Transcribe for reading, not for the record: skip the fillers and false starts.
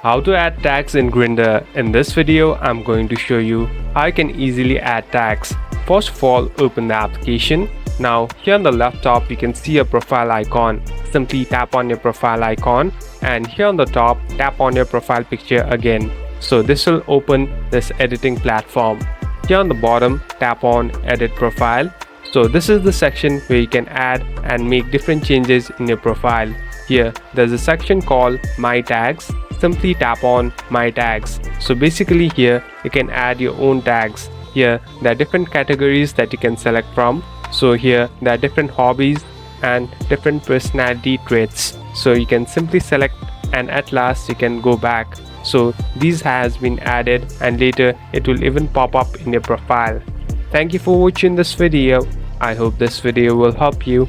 How to add tags in Grindr. In this video, I'm going to show you how you can easily add tags. First of all, open the application. Now, here on the left top, you can see a profile icon. Simply tap on your profile icon, and here on the top, tap on your profile picture again. So this will open this editing platform. Here on the bottom, tap on Edit Profile. So this is the section where you can add and make different changes in your profile. Here, there's a section called My Tags. Simply tap on My Tags. So basically here, you can add your own tags. Here, there are different categories that you can select from. So here, there are different hobbies and different personality traits. So you can simply select, and at last you can go back. So these has been added, and later it will even pop up in your profile. Thank you for watching this video. I hope this video will help you.